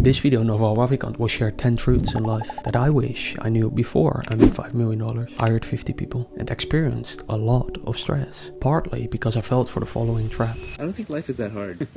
In this video, Naval Ravikant will share 10 truths in life that I wish I knew before I made $5 million, hired 50 people, and experienced a lot of stress. Partly because I fell for the following trap. I don't think life is that hard.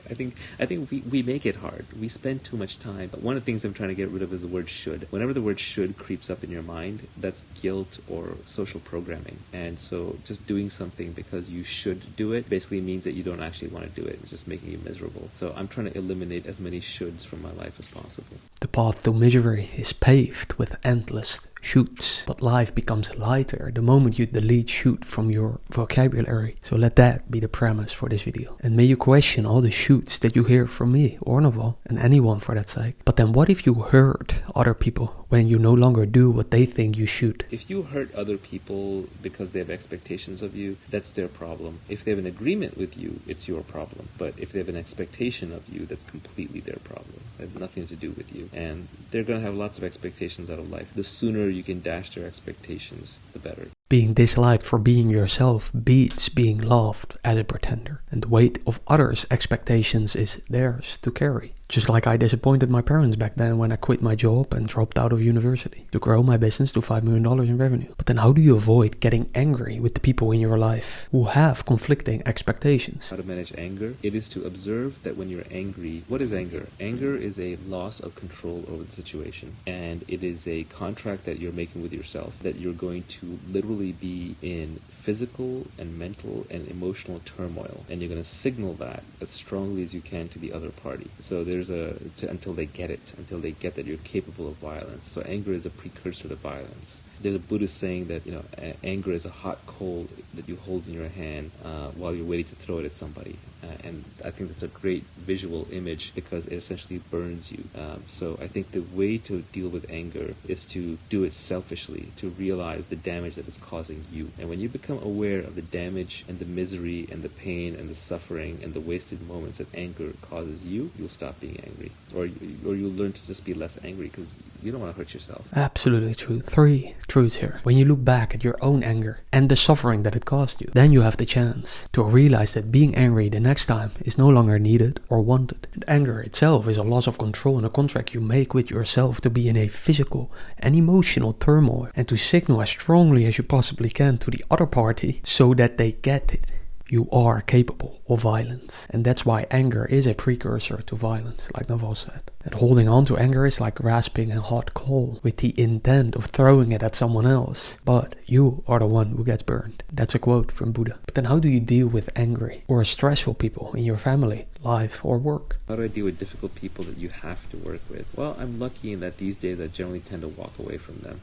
I think we make it hard. We spend too much time. One of the things I'm trying to get rid of is the word should. Whenever the word should creeps up in your mind, that's guilt or social programming. And so just doing something because you should do it basically means that you don't actually want to do it. It's just making you miserable. So I'm trying to eliminate as many shoulds from my life as possible. The path to misery is paved with endless shoulds, but life becomes lighter the moment you delete should from your vocabulary. So let that be the premise for this video. And may you question all the shoulds that you hear from me or Naval, and anyone for that sake. But then what if you hurt other people when you no longer do what they think you should? If you hurt other people because they have expectations of you, that's their problem. If they have an agreement with you, it's your problem. But if they have an expectation of you, that's completely their problem. It has nothing to do with you. And they're going to have lots of expectations out of life. The sooner you can dash their expectations, the better. Being disliked for being yourself beats being loved as a pretender. And the weight of others' expectations is theirs to carry. Just like I disappointed my parents back then when I quit my job and dropped out of university to grow my business to $5 million in revenue. But then how do you avoid getting angry with the people in your life who have conflicting expectations? How to manage anger? It is to observe that when you're angry, what is anger? Anger is a loss of control over the situation. And it is a contract that you're making with yourself that you're going to literally be in physical and mental and emotional turmoil, and you're going to signal that as strongly as you can to the other party. So there's until they get it, until they get that you're capable of violence. So anger is a precursor to violence. There's a Buddhist saying that anger is a hot coal that you hold in your hand while you're waiting to throw it at somebody. And I think that's a great visual image because it essentially burns you. So I think the way to deal with anger is to do it selfishly, to realize the damage that it's causing you. And when you become aware of the damage and the misery and the pain and the suffering and the wasted moments that anger causes you, you'll stop being angry. Or you'll learn to just be less angry because you don't want to hurt yourself. Absolutely true. 3 truths here. When you look back at your own anger and the suffering that it caused you, then you have the chance to realize that being angry the next time is no longer needed or wanted. And anger itself is a loss of control and a contract you make with yourself to be in a physical and emotional turmoil and to signal as strongly as you possibly can to the other party so that they get it. You are capable of violence. And that's why anger is a precursor to violence, like Naval said. And holding on to anger is like grasping a hot coal with the intent of throwing it at someone else. But you are the one who gets burned. That's a quote from Buddha. But then how do you deal with angry or stressful people in your family, life, or work? How do I deal with difficult people that you have to work with? Well, I'm lucky in that these days I generally tend to walk away from them.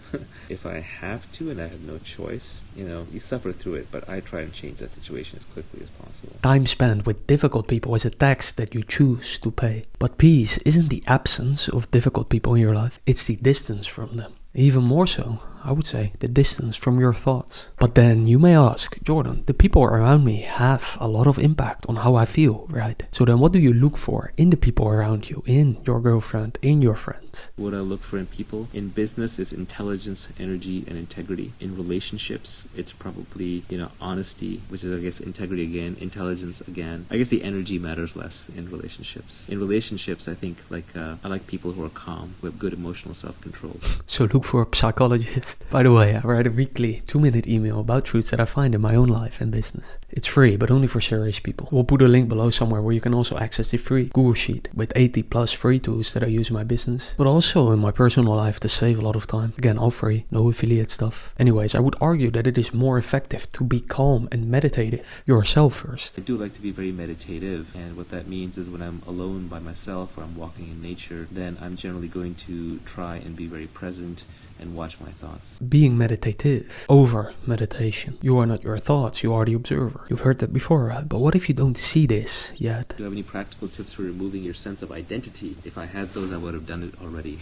If I have to and I have no choice, you suffer through it, but I try and change that situation as quickly as possible. Time spent with difficult people is a tax that you choose to pay. But peace isn't the absence of difficult people in your life, it's the distance from them. Even more so, I would say, the distance from your thoughts. But then you may ask, Jordan, the people around me have a lot of impact on how I feel, right? So then what do you look for in the people around you, in your girlfriend, in your friends? What I look for in people, in business, is intelligence, energy, and integrity. In relationships, it's probably, honesty, which is, I guess, integrity again, intelligence again. I guess the energy matters less in relationships. In relationships, I think, I like people who are calm, who have good emotional self-control. So look for a psychologist. By the way, I write a weekly 2-minute email about truths that I find in my own life and business. It's free, but only for serious people. We'll put a link below somewhere where you can also access the free Google Sheet with 80 plus free tools that I use in my business, but also in my personal life to save a lot of time. Again, all free, no affiliate stuff. Anyways, I would argue that it is more effective to be calm and meditative yourself first. I do like to be very meditative, and what that means is when I'm alone by myself or I'm walking in nature, then I'm generally going to try and be very present and watch my thoughts. Being meditative over meditation. You are not your thoughts, you are the observer. You've heard that before, right? But what if you don't see this yet? Do you have any practical tips for removing your sense of identity? If I had those, I would have done it already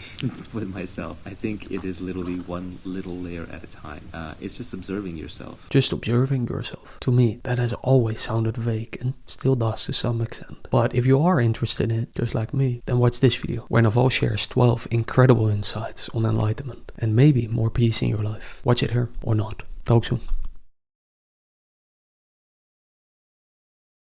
with myself. I think it is literally one little layer at a time. It's just observing yourself. Just observing yourself. To me, that has always sounded vague and still does to some extent. But if you are interested in it, just like me, then watch this video where Naval shares 12 incredible insights on enlightenment and maybe more peace in your life. Watch it here or not. Talk soon.